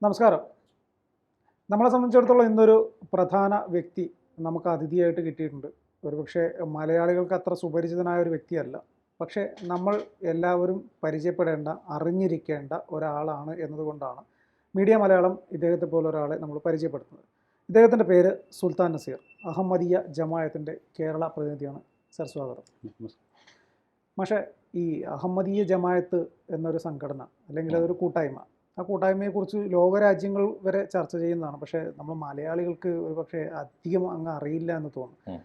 നമസ്കാരം. നമ്മളെ സംബന്ധിച്ചിടത്തോളം ഇന്നൊരു പ്രധാന വ്യക്തി നമുക്ക് അതിഥിയായിട്ട് കിട്ടിയിട്ടുണ്ട്. ഒരുപക്ഷെ മലയാളികൾക്ക് അത്ര സുപരിചിതനായ ഒരു വ്യക്തിയല്ല. പക്ഷേ നമ്മൾ എല്ലാവരും പരിചയപ്പെടേണ്ട, അറിഞ്ഞിരിക്കേണ്ട ഒരാളാണ് എന്നതുകൊണ്ടാണ് മീഡിയ മലയാളം ഇദ്ദേഹത്തെ പോലെ ഒരാളെ നമ്മൾ പരിചയപ്പെടുത്തുന്നത്. ഇദ്ദേഹത്തിൻ്റെ പേര് സുൽത്താൻ നസീർ. അഹമ്മദിയ ജമായത്തിൻ്റെ കേരള പ്രതിനിധിയാണ്. സർ, സ്വാഗതം. പക്ഷേ ഈ അഹമ്മദീയ ജമായത്ത് എന്നൊരു സംഘടന അല്ലെങ്കിൽ അതൊരു കൂട്ടായ്മ, ആ കൂട്ടായ്മയെക്കുറിച്ച് ലോകരാജ്യങ്ങൾ വരെ ചർച്ച ചെയ്യുന്നതാണ്. പക്ഷേ നമ്മൾ മലയാളികൾക്ക് ഒരു പക്ഷേ അധികം അങ്ങ് അറിയില്ല എന്ന് തോന്നുന്നു.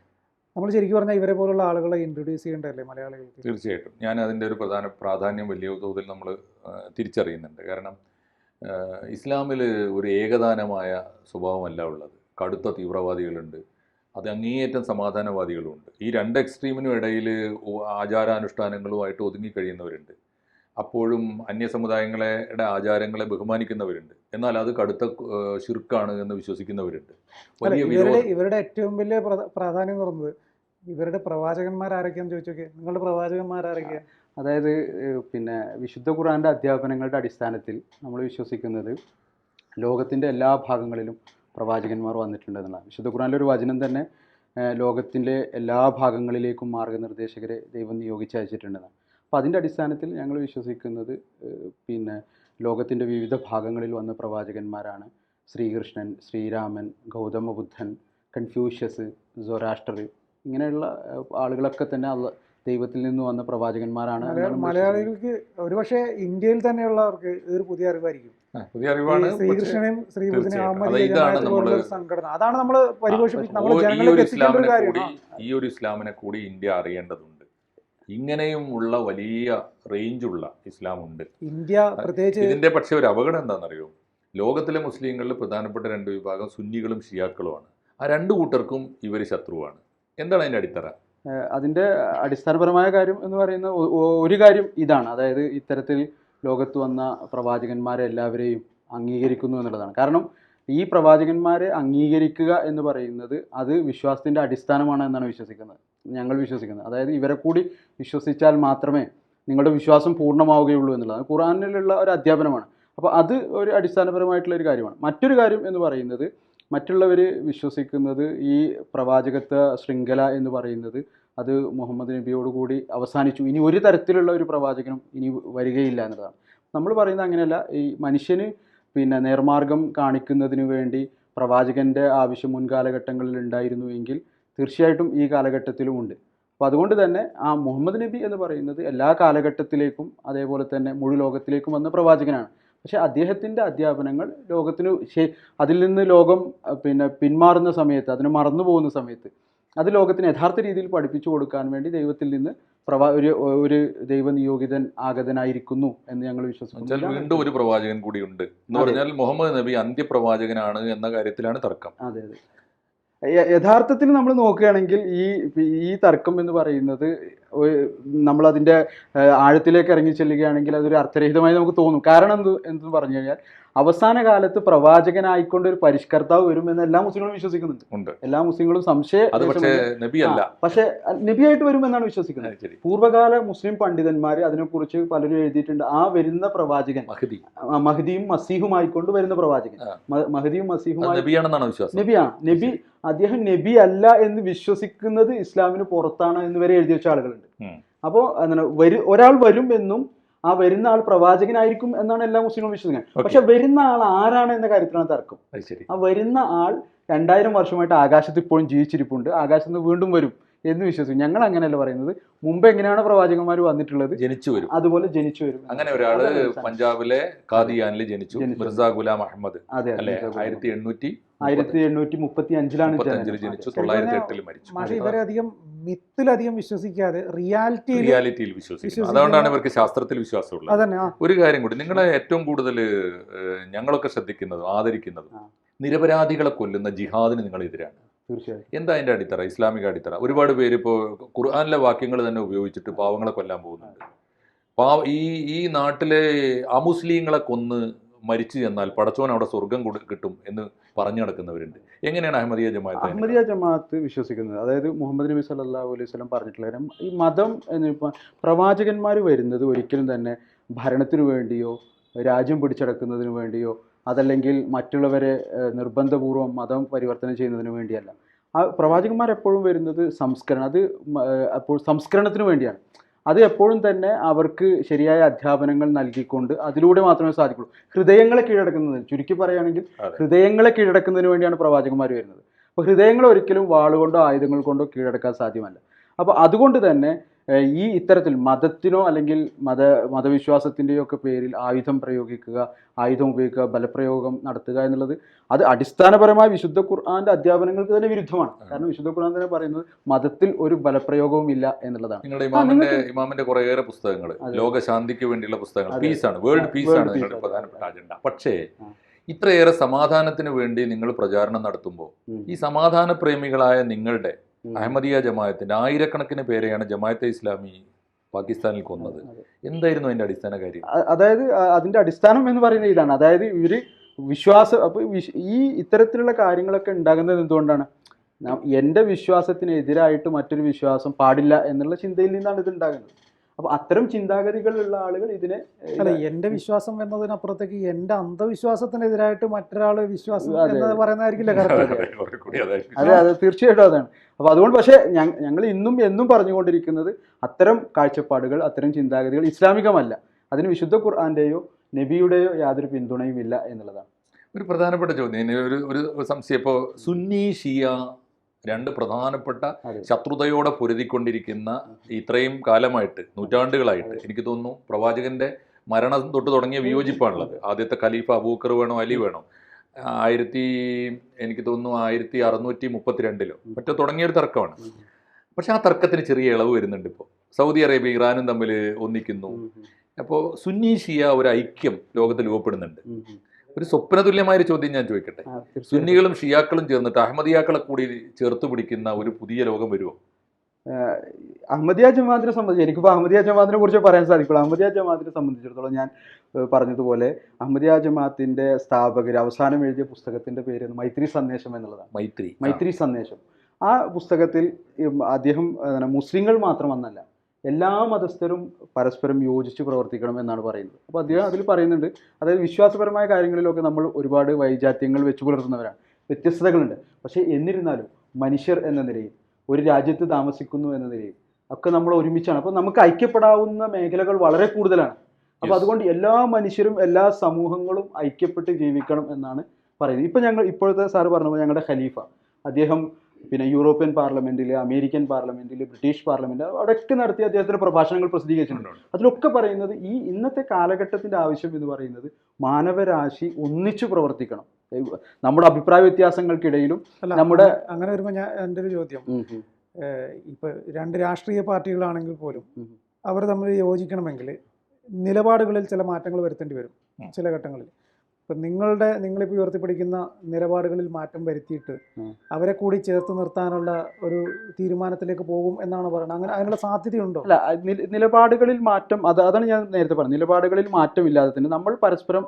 നമ്മൾ ശരിക്കും പറഞ്ഞാൽ ഇവരെ പോലുള്ള ആളുകളെ ഇൻട്രൊഡ്യൂസ് ചെയ്യേണ്ടതല്ലേ മലയാളികൾക്ക്? തീർച്ചയായിട്ടും. ഞാൻ അതിൻ്റെ ഒരു പ്രാധാന്യം വലിയ തോതിൽ നമ്മൾ തിരിച്ചറിയുന്നുണ്ട്. കാരണം ഇസ്ലാമിൽ ഒരു ഏകദാനമായ സ്വഭാവമല്ല ഉള്ളത്. കടുത്ത തീവ്രവാദികളുണ്ട്, അത് അങ്ങേയറ്റം സമാധാനവാദികളുമുണ്ട്. ഈ രണ്ട് എക്സ്ട്രീമിനും ഇടയിൽ ആചാരാനുഷ്ഠാനങ്ങളുമായിട്ട് ഒതുങ്ങിക്കഴിയുന്നവരുണ്ട്. അപ്പോഴും അന്യസമുദായങ്ങളുടെ ആചാരങ്ങളെ ബഹുമാനിക്കുന്നവരുണ്ട്. എന്നാൽ അത് കടുത്ത ശിർക്കാണ് എന്ന് വിശ്വസിക്കുന്നവരുണ്ട്. ഇവരുടെ ഏറ്റവും വലിയ പ്രാധാന്യം എന്ന് പറയുന്നത് ഇവരുടെ പ്രവാചകന്മാരാരൊക്കെയാന്ന് ചോദിച്ചോക്കെ. നിങ്ങളുടെ പ്രവാചകന്മാരാരൊക്കെയാണ്? അതായത് വിശുദ്ധ ഖുർആൻ്റെ അധ്യാപനങ്ങളുടെ അടിസ്ഥാനത്തിൽ നമ്മൾ വിശ്വസിക്കുന്നത് ലോകത്തിൻ്റെ എല്ലാ ഭാഗങ്ങളിലും പ്രവാചകന്മാർ വന്നിട്ടുണ്ടെന്നുള്ളതാണ്. വിശുദ്ധ ഖുർആനിലെ ഒരു വചനം തന്നെ ലോകത്തിൻ്റെ എല്ലാ ഭാഗങ്ങളിലേക്കും മാർഗനിർദ്ദേശകരെ ദൈവം നിയോഗിച്ച് അയച്ചിട്ടുണ്ടെന്നാണ്. അപ്പോൾ അതിൻ്റെ അടിസ്ഥാനത്തിൽ ഞങ്ങൾ വിശ്വസിക്കുന്നത് ലോകത്തിൻ്റെ വിവിധ ഭാഗങ്ങളിൽ വന്ന പ്രവാചകന്മാരാണ് ശ്രീകൃഷ്ണൻ, ശ്രീരാമൻ, ഗൗതമ ബുദ്ധൻ, കൺഫ്യൂഷ്യസ്, സൊറാഷ്ട്രർ, ഇങ്ങനെയുള്ള ആളുകളൊക്കെ തന്നെ ദൈവത്തിൽ നിന്ന് വന്ന പ്രവാചകന്മാരാണ്. മലയാളികൾക്ക് ഒരുപക്ഷെ ഇന്ത്യയിൽ തന്നെയുള്ളവർക്ക് ഇതൊരു പുതിയ അറിവായിരിക്കും. പുതിയ അറിവാണ്. ശ്രീകൃഷ്ണനെയും ശ്രീബുദ്ധനെയും സംഘടന, അതാണ് നമ്മൾ പരിപോഷിപ്പിക്കുന്നത്. ഈ ഒരു ഇസ്ലാമിനെ കൂടി ഇന്ത്യ അറിയേണ്ടതുണ്ട്. ഇങ്ങനെയും ഉള്ള വലിയ റേഞ്ചുള്ള ഇസ്ലാമുണ്ട് ഇന്ത്യ. പ്രത്യേകിച്ച് ഇതിന്റെ പക്ഷേ ഒരു അപകടം എന്താണെന്നറിയോ? ലോകത്തിലെ മുസ്ലിങ്ങളിൽ പ്രധാനപ്പെട്ട രണ്ട് വിഭാഗം സുന്നികളും ഷിയാക്കളുമാണ്. ആ രണ്ടു കൂട്ടർക്കും ഇവർ ശത്രുവാണ്. എന്താണ് അതിന്റെ അടിത്തറ? അതിൻ്റെ അടിസ്ഥാനപരമായ കാര്യം എന്ന് പറയുന്ന ഒരു കാര്യം ഇതാണ്. അതായത് ഇത്തരത്തിൽ ലോകത്ത് വന്ന പ്രവാചകന്മാരെ എല്ലാവരെയും അംഗീകരിക്കുന്നു എന്നുള്ളതാണ്. കാരണം ഈ പ്രവാചകന്മാരെ അംഗീകരിക്കുക എന്ന് പറയുന്നത് അത് വിശ്വാസത്തിൻ്റെ അടിസ്ഥാനമാണ് എന്നാണ് ഞങ്ങൾ വിശ്വസിക്കുന്നത്. അതായത് ഇവരെ കൂടി വിശ്വസിച്ചാൽ മാത്രമേ നിങ്ങളുടെ വിശ്വാസം പൂർണ്ണമാവുകയുള്ളൂ എന്നുള്ളതാണ് ഖുർആനിലുള്ള ഒരു അധ്യാപനമാണ്. അപ്പോൾ അത് ഒരു അടിസ്ഥാനപരമായിട്ടുള്ള ഒരു കാര്യമാണ്. മറ്റൊരു കാര്യം എന്ന് പറയുന്നത്, മറ്റുള്ളവർ വിശ്വസിക്കുന്നത് ഈ പ്രവാചകത്വ ശൃംഖല എന്ന് പറയുന്നത് അത് മുഹമ്മദ് നബിയോടുകൂടി അവസാനിച്ചു, ഇനി ഒരു തരത്തിലുള്ള ഒരു പ്രവാചകനും ഇനി വരികയില്ല എന്നുള്ളതാണ്. നമ്മൾ പറയുന്നത് അങ്ങനെയല്ല. ഈ മനുഷ്യന് നേർമാർഗം കാണിക്കുന്നതിന് വേണ്ടി പ്രവാചകൻ്റെ ആവശ്യം മുൻകാലഘട്ടങ്ങളിൽ ഉണ്ടായിരുന്നുവെങ്കിൽ തീർച്ചയായിട്ടും ഈ കാലഘട്ടത്തിലും ഉണ്ട്. അപ്പോൾ അതുകൊണ്ട് തന്നെ ആ മുഹമ്മദ് നബി എന്ന് പറയുന്നത് എല്ലാ കാലഘട്ടത്തിലേക്കും അതേപോലെ തന്നെ മുഴു ലോകത്തിലേക്കും വന്ന പ്രവാചകനാണ്. പക്ഷേ അദ്ദേഹത്തിൻ്റെ അധ്യാപനങ്ങൾ ലോകത്തിന് അതിൽ നിന്ന് ലോകം പിന്മാറുന്ന സമയത്ത്, അതിന് മറന്നു പോകുന്ന സമയത്ത് അത് ലോകത്തിന് യഥാർത്ഥ രീതിയിൽ പഠിപ്പിച്ചു കൊടുക്കാൻ വേണ്ടി ദൈവത്തിൽ നിന്ന് ഒരു ദൈവനിയോഗിതൻ ആഗതനായിരിക്കുന്നു എന്ന് ഞങ്ങൾ വിശ്വസിക്കുന്നു. വീണ്ടും ഒരു പ്രവാചകൻ കൂടിയുണ്ട് എന്ന് പറഞ്ഞാൽ മുഹമ്മദ് നബി അന്ത്യപ്രവാചകനാണ് എന്ന കാര്യത്തിലാണ് തർക്കം. അതെ. യഥാർത്ഥത്തിൽ നമ്മൾ നോക്കുകയാണെങ്കിൽ ഈ തർക്കം എന്ന് പറയുന്നത് നമ്മളതിൻ്റെ ആഴത്തിലേക്ക് ഇറങ്ങി ചെല്ലുകയാണെങ്കിൽ അതൊരു അർത്ഥരഹിതമായി നമുക്ക് തോന്നും. കാരണം എന്തെന്ന് പറഞ്ഞു കഴിഞ്ഞാൽ അവസാന കാലത്ത് പ്രവാചകനായിക്കൊണ്ട് ഒരു പരിഷ്കർത്താവ് വരും എന്ന് എല്ലാ മുസ്ലിങ്ങളും വിശ്വസിക്കുന്നുണ്ട്. എല്ലാ മുസ്ലിങ്ങളും പക്ഷെ നബിയായിട്ട് വരും എന്നാണ് വിശ്വസിക്കുന്നത്. പൂർവ്വകാല മുസ്ലിം പണ്ഡിതന്മാർ അതിനെക്കുറിച്ച് പലരും എഴുതിയിട്ടുണ്ട്. ആ വരുന്ന പ്രവാചകൻ മഹദിയും മസീഹുമായിക്കൊണ്ട് വരുന്ന പ്രവാചകൻ മഹദിയും മസീഹുമായി നബിയാണ്. നബി അദ്ദേഹം നബി അല്ല എന്ന് വിശ്വസിക്കുന്നത് ഇസ്ലാമിന് പുറത്താണ് എന്ന് വരെ എഴുതി വെച്ച ആളുകളുണ്ട്. അപ്പോൾ ഒരാൾ വരും എന്നും ആ വരുന്ന ആൾ പ്രവാചകനായിരിക്കും എന്നാണ് എല്ലാ മുസ്ലിങ്ങളും വിശ്വസിക്കുന്നത്. പക്ഷെ വരുന്ന ആൾ ആരാണ് എന്ന കാര്യത്തിലാണ് തർക്കം. ആ വരുന്ന ആൾ 2000 വർഷമായിട്ട് ആകാശത്ത് ഇപ്പോഴും ജീവിച്ചിരിപ്പുണ്ട്, ആകാശത്ത് നിന്ന് വീണ്ടും വരും എന്ന് വിശ്വസിക്കും. ഞങ്ങൾ അങ്ങനെയല്ല പറയുന്നത്. മുമ്പ് എങ്ങനെയാണ് പ്രവാചകന്മാർ വന്നിട്ടുള്ളത് ജനിച്ചു വരും, അതുപോലെ ജനിച്ചു വരും. അങ്ങനെ ഒരാള് പഞ്ചാബിലെ ഖാദിയാനിൽ ജനിച്ചു, മിർസ ഗുലാം അഹമ്മദ്. 1835 ജനിച്ചു, 908 മരിച്ചു. പക്ഷേ ഇവരധികം മിത്തിലധികം വിശ്വസിക്കാതെ റിയാലിറ്റിയിൽ വിശ്വസിക്കുന്നു. അതുകൊണ്ടാണ് ഇവർക്ക് ശാസ്ത്രത്തിൽ വിശ്വാസമുള്ളത്. ഒരു കാര്യം കൂടി, നിങ്ങളെ ഏറ്റവും കൂടുതൽ ഞങ്ങളൊക്കെ ശ്രദ്ധിക്കുന്നതും ആദരിക്കുന്നതും നിരപരാധികളെ കൊല്ലുന്ന ജിഹാദിന് നിങ്ങൾ എതിരാണ്. എന്താ അതിന്റെ അടിത്തറ, ഇസ്ലാമിക അടിത്തറ? ഒരുപാട് പേര് ഇപ്പോൾ ഖുർആനിലെ വാക്യങ്ങൾ തന്നെ ഉപയോഗിച്ചിട്ട് പാവങ്ങളെ കൊല്ലാൻ പോകുന്നുണ്ട്. ഈ നാട്ടിലെ അമുസ്ലിങ്ങളെ കൊന്ന് മരിച്ചു ചെന്നാൽ പടച്ചോൻ അവിടെ സ്വർഗം കിട്ടും എന്ന് പറഞ്ഞു നടക്കുന്നവരുണ്ട്. എങ്ങനെയാണ് അഹമ്മദിയ ജമാഅത്ത് വിശ്വസിക്കുന്നത്? അതായത് മുഹമ്മദ് നബി സല്ലല്ലാഹു അലൈഹി വസല്ലം പറഞ്ഞിട്ടുള്ള കാര്യം, ഈ മതം പ്രവാചകന്മാർ വരുന്നത് ഒരിക്കലും തന്നെ ഭരണത്തിനു വേണ്ടിയോ രാജ്യം പിടിച്ചടക്കുന്നതിന് വേണ്ടിയോ അതല്ലെങ്കിൽ മറ്റുള്ളവരെ നിർബന്ധപൂർവ്വം മതം പരിവർത്തനം ചെയ്യുന്നതിന് വേണ്ടിയല്ല. ആ പ്രവാചകന്മാർ എപ്പോഴും വരുന്നത് സംസ്കരണം, അത് അപ്പോൾ സംസ്കരണത്തിന് വേണ്ടിയാണ്. അത് എപ്പോഴും തന്നെ അവർക്ക് ശരിയായ അധ്യാപനങ്ങൾ നൽകിക്കൊണ്ട് അതിലൂടെ മാത്രമേ സാധിക്കുള്ളൂ. ഹൃദയങ്ങളെ കീഴടക്കുന്നതിന്, ചുരുക്കി പറയുകയാണെങ്കിൽ ഹൃദയങ്ങളെ കീഴടക്കുന്നതിന് വേണ്ടിയാണ് പ്രവാചകന്മാർ വരുന്നത്. അപ്പോൾ ഹൃദയങ്ങൾ ഒരിക്കലും വാളുകൊണ്ടോ ആയുധങ്ങൾ കൊണ്ടോ കീഴടക്കാൻ സാധ്യമല്ല. അപ്പോൾ അതുകൊണ്ട് തന്നെ ഈ ഇത്തരത്തിൽ മതത്തിനോ അല്ലെങ്കിൽ മതവിശ്വാസത്തിൻ്റെയോ ഒക്കെ പേരിൽ ആയുധം പ്രയോഗിക്കുക, ആയുധം ഉപയോഗിക്കുക, ബലപ്രയോഗം നടത്തുക എന്നുള്ളത് അത് അടിസ്ഥാനപരമായ വിശുദ്ധ ഖുർആന്റെ അധ്യാപനങ്ങൾക്ക് തന്നെ വിരുദ്ധമാണ്. കാരണം വിശുദ്ധ ഖുർആൻ തന്നെ പറയുന്നത് മതത്തിൽ ഒരു ബലപ്രയോഗവും ഇല്ല എന്നുള്ളതാണ്. നിങ്ങളുടെ ഇമാമിന്റെ കുറേയേറെ പുസ്തകങ്ങൾ ലോകശാന്തിക്ക് വേണ്ടിയുള്ള പുസ്തകങ്ങൾ, പീസാണ്, വേൾഡ് പീസാണ് നിങ്ങളുടെ പ്രധാനപ്പെട്ട അജണ്ട. പക്ഷേ ഇത്രയേറെ സമാധാനത്തിന് വേണ്ടി നിങ്ങൾ പ്രചാരണം നടത്തുമ്പോൾ ഈ സമാധാന പ്രേമികളായ നിങ്ങളുടെ അഹമ്മദിയ ജമാഅത്തിന്റെ ആയിരക്കണക്കിന് പേരെയാണ് ജമാഅത്തെ ഇസ്ലാമി പാകിസ്ഥാനിൽ കൊന്നത്. എന്തായിരുന്നു അതിന്റെ അടിസ്ഥാന കാര്യം? അതായത് അതിന്റെ അടിസ്ഥാനം എന്ന് പറയുന്നത് ഇതാണ്. അതായത് ഇവര് അപ്പോൾ ഈ ഇത്തരത്തിലുള്ള കാര്യങ്ങളൊക്കെ ഉണ്ടാകുന്നത് എന്തുകൊണ്ടാണ്? എൻ്റെ വിശ്വാസത്തിനെതിരായിട്ട് മറ്റൊരു വിശ്വാസം പാടില്ല എന്നുള്ള ചിന്തയിൽ നിന്നാണ് ഇത് ഉണ്ടാകുന്നത്. അപ്പോൾ അത്തരം ചിന്താഗതികളുള്ള ആളുകൾ ഇതിനെ അല്ല, എൻ്റെ വിശ്വാസം എന്നതിനപ്പുറത്തേക്ക് എൻ്റെ അന്ധവിശ്വാസത്തിനെതിരായിട്ട് മറ്റൊരാൾ വിശ്വാസം എന്ന് പറയുന്നതായിരിക്കില്ല അതെ അതെ തീർച്ചയായിട്ടും അതാണ്. അപ്പോൾ അതുകൊണ്ട് പക്ഷേ ഞങ്ങൾ ഇന്നും എന്നും പറഞ്ഞുകൊണ്ടിരിക്കുന്നത് അത്തരം കാഴ്ചപ്പാടുകൾ, അത്തരം ചിന്താഗതികൾ ഇസ്ലാമികമല്ല. അതിന് വിശുദ്ധ ഖുർആന്റെയോ നബിയുടെയോ യാതൊരു പിന്തുണയും ഇല്ല എന്നുള്ളതാണ് ഒരു പ്രധാനപ്പെട്ട ചോദ്യം. ഒരു സംശയം. ഇപ്പോൾ സുന്നി ഷിയ രണ്ട് പ്രധാനപ്പെട്ട ശത്രുതയോടെ പൊരുതിക്കൊണ്ടിരിക്കുന്ന ഇത്രയും കാലമായിട്ട്, നൂറ്റാണ്ടുകളായിട്ട്, എനിക്ക് തോന്നുന്നു പ്രവാചകന്റെ മരണം തൊട്ട് തുടങ്ങിയ വിയോജിപ്പാണുള്ളത്. ആദ്യത്തെ ഖലീഫ അബൂബക്കർ വേണോ അലി വേണോ, എനിക്ക് തോന്നുന്നു 1632 മറ്റോ തുടങ്ങിയൊരു തർക്കമാണ്. പക്ഷെ ആ തർക്കത്തിന് ചെറിയ ഇളവ് വരുന്നുണ്ട്. ഇപ്പോൾ സൗദി അറേബ്യ ഇറാനും തമ്മിൽ ഒന്നിക്കുന്നു. അപ്പോൾ സുന്നി ഷിയ ഒരു ഐക്യം ലോകത്തിൽ രൂപപ്പെടുന്നുണ്ട്. ഒരു സ്വപ്നതുല്യമായൊരു ചോദ്യം ഞാൻ ചോദിക്കട്ടെ. സുന്നികളും ഷിയാക്കളും ചേർന്നിട്ട് അഹമ്മദിയാക്കളെ കൂടി ചേർത്ത് പിടിക്കുന്ന ഒരു പുതിയ ലോകം വരുമോ? അഹമ്മദിയ ജമാഅത്തിനെ സംബന്ധിച്ച് എനിക്കിപ്പോൾ അഹമ്മദിയ ജമാഅത്തിനെ കുറിച്ച് പറയാൻ സാധിക്കുള്ളൂ. അഹമ്മദിയ ജമാഅത്തിനെ സംബന്ധിച്ചിടത്തോളം ഞാൻ പറഞ്ഞതുപോലെ അഹമ്മദിയ ജമാഅത്തിന്റെ സ്ഥാപകർ അവസാനം എഴുതിയ പുസ്തകത്തിന്റെ പേര് മൈത്രി സന്ദേശം എന്നുള്ളതാണ്. മൈത്രി സന്ദേശം. ആ പുസ്തകത്തിൽ അദ്ദേഹം മുസ്ലിങ്ങൾ മാത്രമെന്നല്ല, എല്ലാ മതസ്ഥരും പരസ്പരം യോജിച്ച് പ്രവർത്തിക്കണം എന്നാണ് പറയുന്നത്. അപ്പോൾ അദ്ദേഹം അതിൽ പറയുന്നുണ്ട്, അതായത് വിശ്വാസപരമായ കാര്യങ്ങളിലൊക്കെ നമ്മൾ ഒരുപാട് വൈജാത്യങ്ങൾ വെച്ച് പുലർത്തുന്നവരാണ്, വ്യത്യസ്തതകളുണ്ട്. പക്ഷേ എന്നിരുന്നാലും മനുഷ്യർ എന്ന നിലയിൽ, ഒരു രാജ്യത്ത് താമസിക്കുന്നു എന്ന നിലയിൽ ഒക്കെ നമ്മൾ ഒരുമിച്ചാണ്. അപ്പോൾ നമുക്ക് ഐക്യപ്പെടാവുന്ന മേഖലകൾ വളരെ കൂടുതലാണ്. അപ്പോൾ അതുകൊണ്ട് എല്ലാ മനുഷ്യരും എല്ലാ സമൂഹങ്ങളും ഐക്യപ്പെട്ട് ജീവിക്കണം എന്നാണ് പറയുന്നത്. ഇപ്പം ഇപ്പോഴത്തെ സാറ് പറഞ്ഞപ്പോൾ ഞങ്ങളുടെ ഖലീഫ അദ്ദേഹം പിന്നെ യൂറോപ്യൻ പാർലമെന്റിൽ, അമേരിക്കൻ പാർലമെന്റിൽ, ബ്രിട്ടീഷ് പാർലമെന്റ് അവിടെയൊക്കെ നടത്തിയ അദ്ദേഹത്തിന്റെ പ്രഭാഷണങ്ങൾ പ്രസിദ്ധീകരിച്ചിട്ടുണ്ട്. അതിലൊക്കെ പറയുന്നത് ഈ ഇന്നത്തെ കാലഘട്ടത്തിന്റെ ആവശ്യം എന്ന് പറയുന്നത് മാനവരാശി ഒന്നിച്ചു പ്രവർത്തിക്കണം. നമ്മുടെ അഭിപ്രായ വ്യത്യാസങ്ങൾക്കിടയിലും നമ്മുടെ അങ്ങനെ വരുമ്പോൾ എൻ്റെ ഒരു ചോദ്യം, ഇപ്പൊ രണ്ട് രാഷ്ട്രീയ പാർട്ടികളാണെങ്കിൽ പോലും അവർ തമ്മിൽ യോജിക്കണമെങ്കിൽ നിലപാടുകളിൽ ചില മാറ്റങ്ങൾ വരുത്തേണ്ടി വരും ചില ഘട്ടങ്ങളിൽ. ഇപ്പം നിങ്ങളിപ്പോൾ ഉയർത്തിപ്പിടിക്കുന്ന നിലപാടുകളിൽ മാറ്റം വരുത്തിയിട്ട് അവരെ കൂടി ചേർത്ത് നിർത്താനുള്ള ഒരു തീരുമാനത്തിലേക്ക് പോകും എന്നാണ് പറയുന്നത്. അങ്ങനെ അതിനുള്ള സാധ്യതയുണ്ടോ? അല്ല, നിലപാടുകളിൽ മാറ്റം അതാണ് ഞാൻ നേരത്തെ പറഞ്ഞത്. നിലപാടുകളിൽ മാറ്റമില്ലാതെ തന്നെ നമ്മൾ പരസ്പരം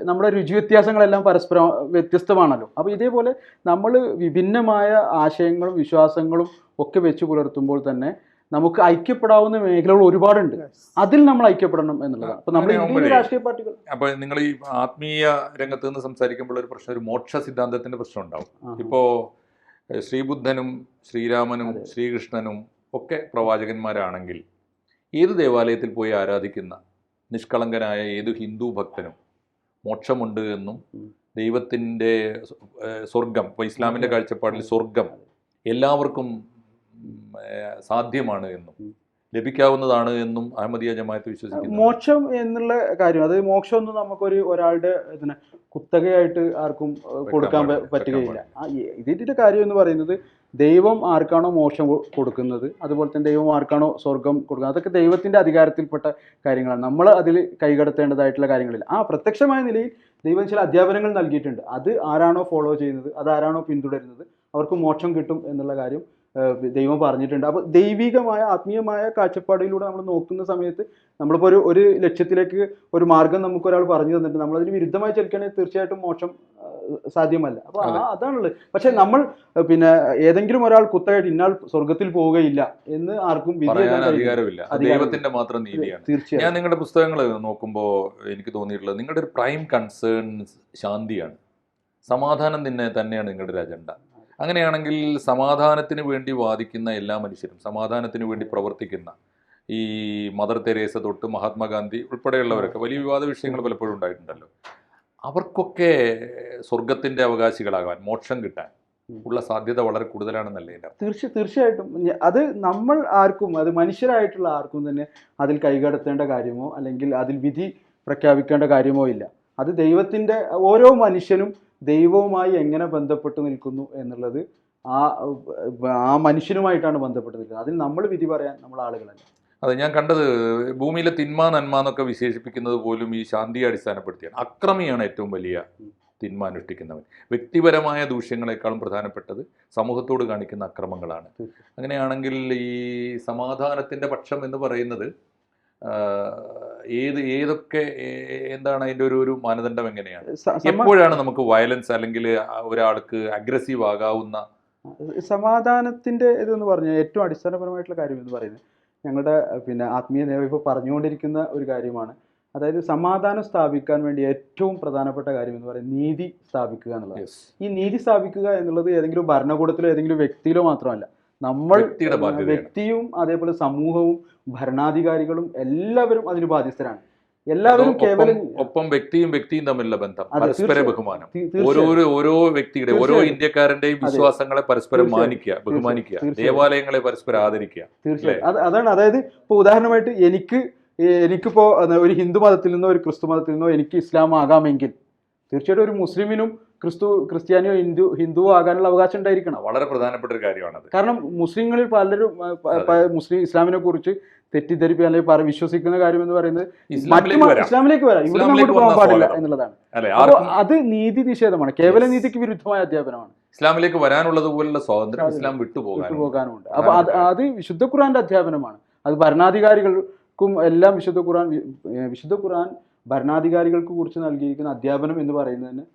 നമ്മുടെ രുചി വ്യത്യാസങ്ങളെല്ലാം പരസ്പരം വ്യത്യസ്തമാണല്ലോ. അപ്പോൾ ഇതേപോലെ നമ്മൾ വിഭിന്നമായ ആശയങ്ങളും വിശ്വാസങ്ങളും ഒക്കെ വെച്ച് പുലർത്തുമ്പോൾ തന്നെ നമുക്ക് ഐക്യപ്പെടാവുന്ന മേഖലകൾ ഒരുപാടുണ്ട്. അതിൽ നമ്മൾ ഐക്യപ്പെടണം എന്നുള്ളതാണ്. അപ്പൊ നമ്മൾ ഇന്ത്യയിലെ രാഷ്ട്രീയ പാർട്ടികൾ, അപ്പൊ നിങ്ങൾ ഈ ആത്മീയ രംഗത്ത് നിന്ന് സംസാരിക്കുമ്പോൾ ഒരു പ്രശ്നം, ഒരു മോക്ഷ സിദ്ധാന്തത്തിന്റെ പ്രശ്നം ഉണ്ടാവും. ഇപ്പോ ശ്രീബുദ്ധനും ശ്രീരാമനും ശ്രീകൃഷ്ണനും ഒക്കെ പ്രവാചകന്മാരാണെങ്കിൽ ഏത് ദേവാലയത്തിൽ പോയി ആരാധിക്കുന്ന നിഷ്കളങ്കനായ ഏത് ഹിന്ദു ഭക്തനും മോക്ഷമുണ്ട് എന്നും ദൈവത്തിൻ്റെ സ്വർഗം, ഇപ്പോൾ ഇസ്ലാമിൻ്റെ കാഴ്ചപ്പാടിൽ സ്വർഗം എല്ലാവർക്കും സാധ്യമാണ് എന്നും ലഭിക്കാവുന്നതാണ് എന്നും അഹമ്മദിയ ജമാഅത്ത് വിശ്വസിക്കുന്നു. മോക്ഷം എന്നുള്ള കാര്യം, അതായത് മോക്ഷം ഒന്നും നമുക്കൊരു ഒരാളുടെ കുത്തകയായിട്ട് ആർക്കും കൊടുക്കാൻ പറ്റുകയില്ല. ഇതിൻ്റെ കാര്യം എന്ന് പറയുന്നത് ദൈവം ആർക്കാണോ മോക്ഷം കൊടുക്കുന്നത്, അതുപോലെ തന്നെ ദൈവം ആർക്കാണോ സ്വർഗം കൊടുക്കുന്നത്, അതൊക്കെ ദൈവത്തിൻ്റെ അധികാരത്തിൽപ്പെട്ട കാര്യങ്ങളാണ്. നമ്മൾ അതിൽ കൈകടത്തേണ്ടതായിട്ടുള്ള കാര്യങ്ങളില്ല. പ്രത്യക്ഷമായ നിലയിൽ ദൈവം ചില അധ്യാപനങ്ങൾ നൽകിയിട്ടുണ്ട്. അത് ആരാണോ ഫോളോ ചെയ്യുന്നത്, അതാരാണോ പിന്തുടരുന്നത്, അവർക്ക് മോക്ഷം കിട്ടും എന്നുള്ള കാര്യം ദൈവം പറഞ്ഞിട്ടുണ്ട്. അപ്പോൾ ദൈവികമായ ആത്മീയമായ കാഴ്ചപ്പാടിലൂടെ നമ്മൾ നോക്കുന്ന സമയത്ത് നമ്മളിപ്പോൾ ഒരു ലക്ഷ്യത്തിലേക്ക് ഒരു മാർഗം നമുക്കൊരാൾ പറഞ്ഞു തന്നിട്ട് നമ്മളതിന് വിരുദ്ധമായി ചലിക്കുകയാണെങ്കിൽ തീർച്ചയായിട്ടും മോക്ഷം സാധ്യമല്ല. അപ്പോൾ അതാണുള്ളത്. പക്ഷെ നമ്മൾ പിന്നെ ഏതെങ്കിലും ഒരാൾ കുത്തകയായിട്ട് ഇന്നാൾ സ്വർഗത്തിൽ പോവുകയില്ല എന്ന് ആർക്കും പറയാൻ അധികാരമില്ല. ദൈവത്തിന്റെ മാത്രം നീതിയാണ്. തീർച്ചയായും. ഞാൻ നിങ്ങളുടെ പുസ്തകങ്ങൾ നോക്കുമ്പോൾ എനിക്ക് തോന്നിയിട്ടുള്ളത് നിങ്ങളുടെ ഒരു പ്രൈം കൺസേൺ ശാന്തിയാണ്, സമാധാനം തന്നെയാണ് നിങ്ങളുടെ ഒരു അജണ്ട. അങ്ങനെയാണെങ്കിൽ സമാധാനത്തിന് വേണ്ടി വാദിക്കുന്ന എല്ലാ മനുഷ്യരും, സമാധാനത്തിന് വേണ്ടി പ്രവർത്തിക്കുന്ന ഈ മദർ തെരേസ തൊട്ട് മഹാത്മാഗാന്ധി ഉൾപ്പെടെയുള്ളവരൊക്കെ, വലിയ വിവാദ വിഷയങ്ങൾ പലപ്പോഴും ഉണ്ടായിട്ടുണ്ടല്ലോ, അവർക്കൊക്കെ സ്വർഗത്തിന്റെ അവകാശികളാകാൻ, മോക്ഷം കിട്ടാൻ ഉള്ള സാധ്യത വളരെ കൂടുതലാണെന്നല്ലേ എൻ്റെ അർത്ഥം? തീർച്ചയായിട്ടും. അത് നമ്മൾ ആർക്കും, അത് മനുഷ്യരായിട്ടുള്ള ആർക്കും തന്നെ അതിൽ കൈകടത്തേണ്ട കാര്യമോ അല്ലെങ്കിൽ അതിൽ വിധി പ്രഖ്യാപിക്കേണ്ട കാര്യമോ ഇല്ല. അത് ദൈവത്തിൻ്റെ, ഓരോ മനുഷ്യനും ദൈവവുമായി എങ്ങനെ ബന്ധപ്പെട്ട് നിൽക്കുന്നു എന്നുള്ളത് ആ മനുഷ്യനുമായിട്ടാണ് ബന്ധപ്പെട്ട് നിൽക്കുന്നത്. അതിൽ നമ്മൾ വിധി പറയാൻ നമ്മൾ ആളുകളല്ല. അതെ, ഞാൻ കണ്ടത് ഭൂമിയിലെ തിന്മ നന്മ എന്നൊക്കെ വിശേഷിപ്പിക്കുന്നത് പോലും ഈ ശാന്തിയെ അടിസ്ഥാനപ്പെടുത്തിയാണ്. അക്രമിയാണ് ഏറ്റവും വലിയ തിന്മ അനുഷ്ഠിക്കുന്നവൻ. വ്യക്തിപരമായ ദൂഷ്യങ്ങളെക്കാളും പ്രധാനപ്പെട്ടത് സമൂഹത്തോട് കാണിക്കുന്ന അക്രമങ്ങളാണ്. അങ്ങനെയാണെങ്കിൽ ഈ സമാധാനത്തിൻ്റെ പക്ഷം എന്ന് പറയുന്നത് ഏതൊക്കെ, എന്താണ് അതിൻ്റെ ഒരു മാനദണ്ഡം? എങ്ങനെയാണ്, എപ്പോഴാണ് നമുക്ക് വയലൻസ് അല്ലെങ്കിൽ ഒരാൾക്ക് അഗ്രസീവ് ആകാവുന്ന? സമാധാനത്തിൻ്റെ ഇതെന്ന് പറഞ്ഞാൽ ഏറ്റവും അടിസ്ഥാനപരമായിട്ടുള്ള കാര്യം എന്ന് പറയുന്നത് ഞങ്ങളുടെ പിന്നെ ആത്മീയ നേതാവ് ഇപ്പോൾ പറഞ്ഞുകൊണ്ടിരിക്കുന്ന ഒരു കാര്യമാണ്. അതായത് സമാധാനം സ്ഥാപിക്കാൻ വേണ്ടി ഏറ്റവും പ്രധാനപ്പെട്ട കാര്യം എന്ന് പറയുന്നത് നീതി സ്ഥാപിക്കുക എന്നുള്ളത്. ഈ നീതി സ്ഥാപിക്കുക എന്നുള്ളത് ഏതെങ്കിലും ഭരണകൂടത്തിലോ ഏതെങ്കിലും വ്യക്തിയിലോ മാത്രമല്ല, നമ്മൾ വ്യക്തിയും അതേപോലെ സമൂഹവും ഭരണാധികാരികളും എല്ലാവരും അതിന് ബാധ്യസ്ഥരാണ്. എല്ലാവരും കേവലം ഒപ്പം വ്യക്തിയും തമ്മിലുള്ള ബന്ധം, പരസ്പര ബഹുമാനം, ഓരോ വ്യക്തിയുടെ, ഓരോ ഇന്ത്യക്കാരന്റെയും വിശ്വാസങ്ങളെ പരസ്പരം മാനിക്കുക, ബഹുമാനിക്കുക, ദേവാലയങ്ങളെ പരസ്പരം ആദരിക്കുക. തീർച്ചയായും അതാണ്. അതായത് ഇപ്പോൾ ഉദാഹരണമായിട്ട് എനിക്കിപ്പോ ഒരു ഹിന്ദു മതത്തിൽ നിന്നോ ഒരു ക്രിസ്തു മതത്തിൽ നിന്നോ എനിക്ക് ഇസ്ലാം ആകാമെങ്കിൽ തീർച്ചയായിട്ടും ഒരു മുസ്ലിമിനും ക്രിസ്ത്യാനിയോ ഹിന്ദുവോ ആകാനുള്ള അവകാശം ഉണ്ടായിരിക്കണം. വളരെ പ്രധാനപ്പെട്ട ഒരു കാര്യമാണത്. കാരണം മുസ്ലിങ്ങളിൽ പലരും ഇസ്ലാമിനെ കുറിച്ച് തെറ്റിദ്ധരിപ്പിക്കുക അല്ലെങ്കിൽ വിശ്വസിക്കുന്ന കാര്യം എന്ന് പറയുന്നത് ഇസ്ലാമിലേക്ക് വരാം, ഇവിടെ അങ്ങോട്ട് പോകാൻ പാടില്ല എന്നുള്ളതാണ്. അപ്പോൾ അത് നീതി നിഷേധമാണ്, കേവല നീതിക്ക് വിരുദ്ധമായ അധ്യാപനമാണ്. ഇസ്ലാമിലേക്ക് വരാനുള്ളത് പോലുള്ള സ്വാതന്ത്ര്യം ഇസ്ലാം വിട്ടുപോകാനുണ്ട്. അപ്പോൾ അത് വിശുദ്ധ ഖുർആന്റെ അധ്യാപനമാണ്. അത് ഭരണാധികാരികൾക്കും എല്ലാം വിശുദ്ധ ഖുർആൻ ഭരണാധികാരികൾക്ക് കുറിച്ച് നൽകിയിരിക്കുന്ന അധ്യാപനം എന്ന് പറയുന്നതിന്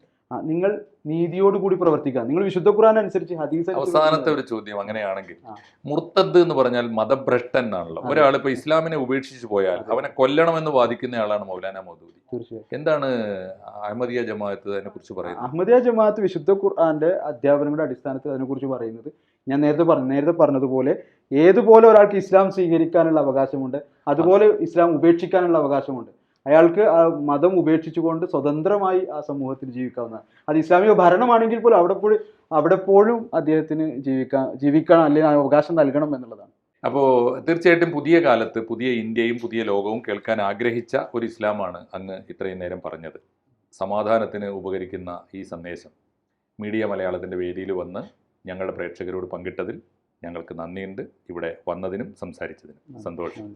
നിങ്ങൾ നീതിയോടുകൂടി പ്രവർത്തിക്കുക, നിങ്ങൾ വിശുദ്ധ ഖുർആൻ അനുസരിച്ച് ഹദീസ്. അവസാനത്തെ ഒരു ചോദ്യം, അങ്ങനെയാണെങ്കിൽ മുർത്തദ് എന്ന് പറഞ്ഞാൽ മതഭ്രഷ്ടൻ എന്നാണല്ലോ. ഒരാൾ ഇപ്പൊ ഇസ്ലാമിനെ ഉപേക്ഷിച്ച് പോയാൽ അവനെ കൊല്ലണമെന്ന് വാദിക്കുന്ന ആളാണ് മൗലാന മൗദൂദി. തീർച്ചയായും. എന്താണ് അഹമ്മദിയ ജമാഅത്ത് അതിനെ കുറിച്ച് പറയുന്നത്? അഹമ്മദിയ ജമാഅത്ത് വിശുദ്ധ ഖുർആന്റെ അധ്യാപനങ്ങളുടെ അടിസ്ഥാനത്തിൽ അതിനെക്കുറിച്ച് പറയുന്നത് ഞാൻ നേരത്തെ പറഞ്ഞതുപോലെ ഏതുപോലെ ഒരാൾക്ക് ഇസ്ലാം സ്വീകരിക്കാനുള്ള അവകാശമുണ്ട്, അതുപോലെ ഇസ്ലാം ഉപേക്ഷിക്കാനുള്ള അവകാശമുണ്ട്. അയാൾക്ക് ആ മതം ഉപേക്ഷിച്ചുകൊണ്ട് സ്വതന്ത്രമായി ആ സമൂഹത്തിൽ ജീവിക്കാവുന്നതാണ്. അത് ഇസ്ലാമിക ഭരണമാണെങ്കിൽ പോലും അവിടെപ്പോഴും അദ്ദേഹത്തിന് ജീവിക്കാൻ അല്ലെങ്കിൽ അവകാശം നൽകണം എന്നുള്ളതാണ്. അപ്പോൾ തീർച്ചയായിട്ടും പുതിയ കാലത്ത് പുതിയ ഇന്ത്യയും പുതിയ ലോകവും കേൾക്കാൻ ആഗ്രഹിച്ച ഒരു ഇസ്ലാമാണ് അങ്ങ് ഇത്രയും നേരം പറഞ്ഞത്. സമാധാനത്തിന് ഉപകരിക്കുന്ന ഈ സന്ദേശം മീഡിയ മലയാളത്തിൻ്റെ വേദിയിൽ വന്ന് ഞങ്ങളുടെ പ്രേക്ഷകരോട് പങ്കിട്ടതിൽ ഞങ്ങൾക്ക് നന്ദിയുണ്ട്. ഇവിടെ വന്നതിനും സംസാരിച്ചതിനും സന്തോഷം.